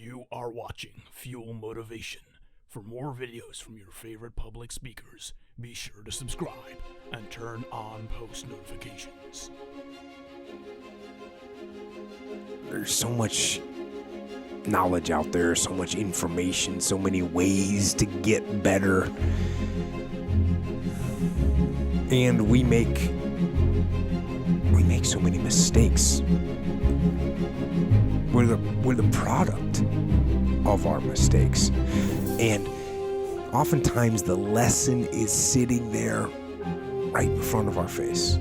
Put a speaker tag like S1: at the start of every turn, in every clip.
S1: You are watching Fuel Motivation. For more videos from your favorite public speakers, be sure to subscribe and turn on post notifications.
S2: There's so much knowledge out there, so much information, so many ways to get better. And we make so many mistakes. We're the product of our mistakes. And oftentimes the lesson is sitting there right in front of our face.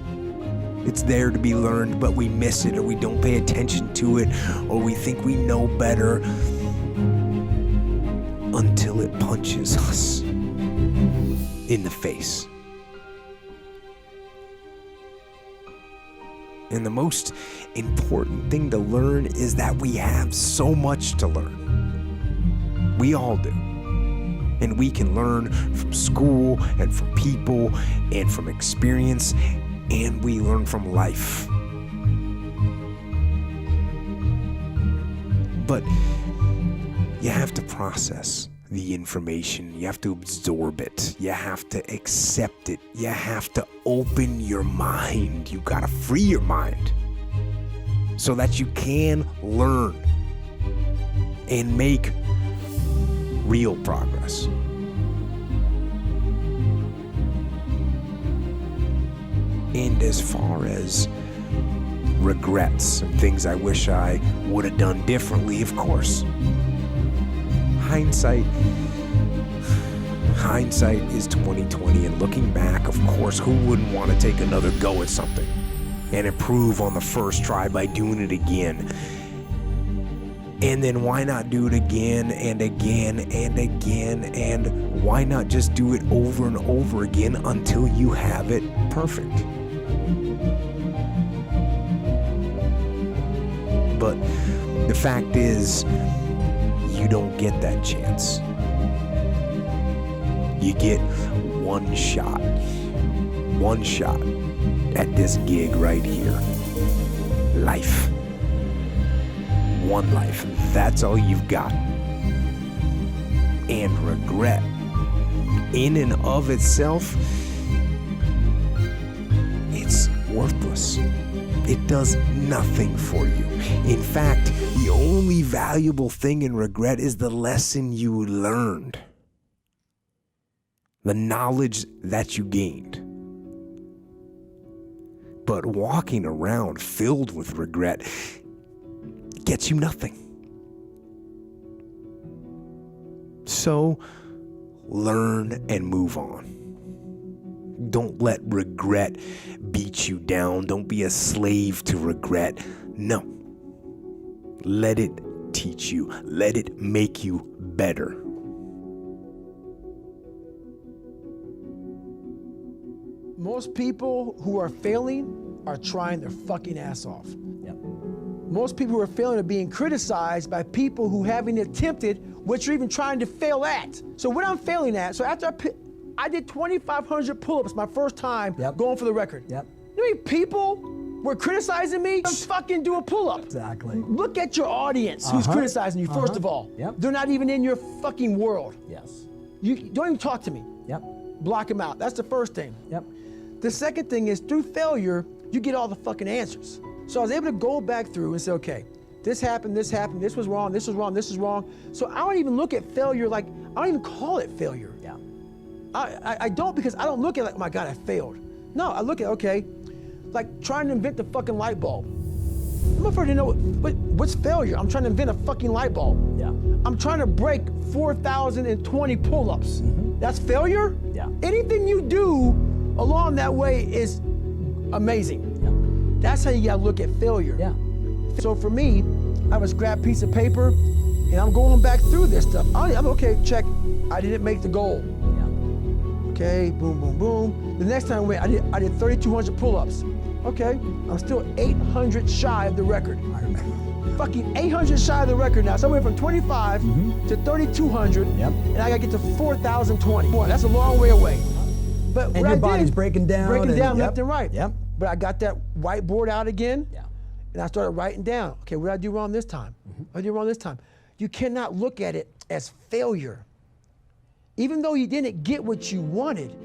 S2: It's there to be learned, but we miss it, or we don't pay attention to it, or we think we know better until it punches us in the face. And the most important thing to learn is that we have so much to learn. We all do. And we can learn from school and from people and from experience, and we learn from life. But you have to process the information. You have to absorb it. You have to accept it. You have to open your mind. You gotta free your mind so that you can learn and make real progress. And as far as regrets and things I wish I would have done differently, of course. Hindsight is 20/20, and looking back, of course, who wouldn't want to take another go at something and improve on the first try by doing it again? And then why not do it again and again and again, and why not just do it over and over again until you have it perfect? But the fact is, you don't get that chance. You get one shot at this gig right here. Life. One life. That's all you've got. And regret, in and of itself, it's worthless. It does nothing for you. In fact, the only valuable thing in regret is the lesson you learned, the knowledge that you gained. But walking around filled with regret gets you nothing. So, learn and move on. Don't let regret beat you down. Don't be a slave to regret. No. Let it teach you. Let it make you better.
S3: Most people who are failing are trying their fucking ass off.
S4: Yep.
S3: Most people who are failing are being criticized by people who haven't attempted what you're even trying to fail at. So what I'm failing at, so after I did 2,500 pull-ups my first time going for the record.
S4: Yep.
S3: You know how many people were criticizing me? I'm fucking do a pull-up.
S4: Exactly.
S3: Look at your audience who's criticizing you, first of all.
S4: Yep.
S3: They're not even in your fucking world.
S4: Yes.
S3: You don't even talk to me.
S4: Yep.
S3: Block them out. That's the first thing.
S4: Yep.
S3: The second thing is, through failure, you get all the fucking answers. So I was able to go back through and say, okay, this happened, this was wrong, this was wrong, this is wrong. So I don't even look at failure like, I don't even call it failure.
S4: Yeah.
S3: I don't, because I don't look at it like, oh my God, I failed. No, I look at, okay, like trying to invent the fucking light bulb. I'm afraid to know what's failure. I'm trying to invent a fucking light bulb.
S4: Yeah.
S3: I'm trying to break 4,020 pull-ups. Mm-hmm. That's failure?
S4: Yeah.
S3: Anything you do along that way is amazing.
S4: Yeah.
S3: That's how you gotta look at failure.
S4: Yeah.
S3: So for me, I was grab a piece of paper and I'm going back through this stuff. I'm okay, check, I didn't make the goal.
S4: Yeah.
S3: Okay, boom, boom, boom. The next time I went, I did 3,200 pull-ups. Okay, I'm still 800 shy of the record.
S4: I remember.
S3: Fucking 800 shy of the record now. So I went from 25 to 3,200, and I gotta get to 4,020. Boy, that's a long way away. But
S4: And your body's breaking down.
S3: Left and right.
S4: Yep.
S3: But I got that whiteboard out again.
S4: Yeah.
S3: And I started writing down, okay, what did I do wrong this time? What did I do wrong this time? you cannot look at it as failure. Even though you didn't get what you wanted,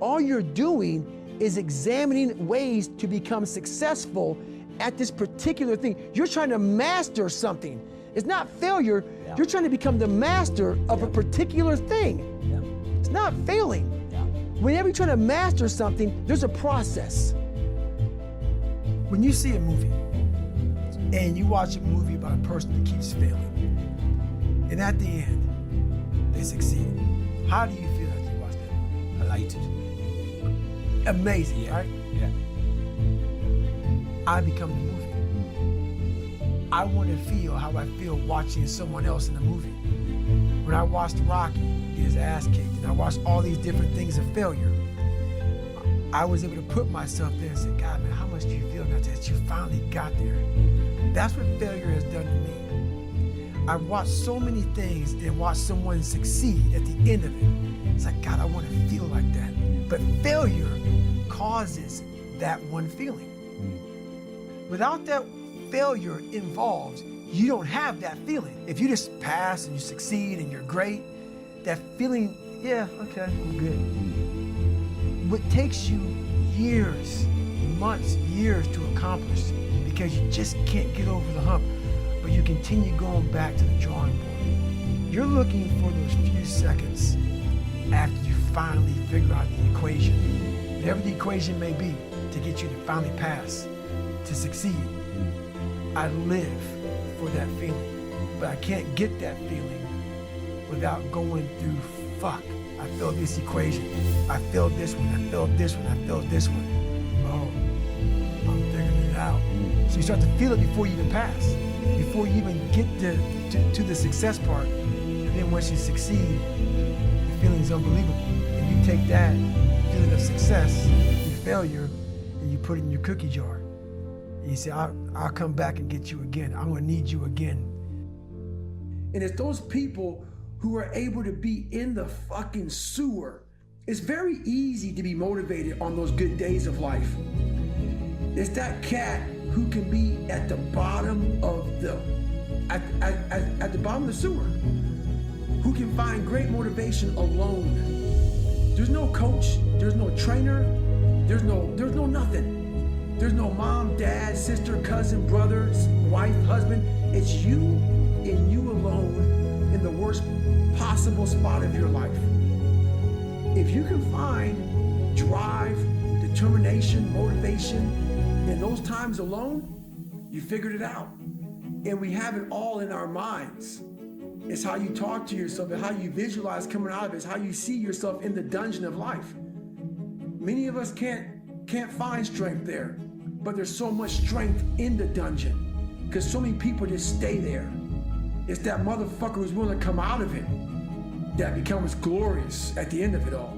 S3: all you're doing is examining ways to become successful at this particular thing. You're trying to master something. It's not failure.
S4: Yeah.
S3: You're trying to become the master of a particular thing.
S4: Yeah.
S3: It's not failing.
S4: Yeah.
S3: Whenever you're trying to master something, there's a process. When you see a movie and you watch a movie about a person that keeps failing, and at the end, they succeed, how do you feel as you watch that movie?
S4: Elated.
S3: Amazing, right?
S4: Yeah.
S3: I become the movie. I want to feel how I feel watching someone else in the movie. When I watched Rocky get his ass kicked, and I watched all these different things of failure, I was able to put myself there and say, God, man, how much do you feel now that you finally got there? That's what failure has done to me. I've watched so many things and watched someone succeed at the end of it. It's like, God, I want to feel like that. But failure causes that one feeling. Without that failure involved, you don't have that feeling. If you just pass and you succeed and you're great, that feeling, yeah, okay, I'm good. What takes you years, months, years to accomplish because you just can't get over the hump, but you continue going back to the drawing board. You're looking for those few seconds after you finally figure out the equation, whatever the equation may be, to get you to finally pass, to succeed. I live for that feeling, but I can't get that feeling without going through, fuck, I failed this equation, I failed this one, I failed this one, I failed this one. Oh, I'm figuring it out. So you start to feel it before you even pass, before you even get to the success part. And then once you succeed, the feeling's unbelievable. And you take that feeling of success, your failure, and you put it in your cookie jar. And you say, I'll come back and get you again. I'm gonna need you again. And it's those people who are able to be in the fucking sewer. It's very easy to be motivated on those good days of life. It's that cat who can be at the bottom of at the bottom of the sewer, who can find great motivation alone. There's no coach, there's no trainer, there's no nothing. There's no mom, dad, sister, cousin, brother, wife, husband. It's you and you alone in the worst possible spot of your life. If you can find drive, determination, motivation in those times alone, you figured it out. And we have it all in our minds. It's how you talk to yourself and how you visualize coming out of it. It's how you see yourself in the dungeon of life. Many of us can't find strength there, but there's so much strength in the dungeon because so many people just stay there. It's that motherfucker who's willing to come out of it that becomes glorious at the end of it all.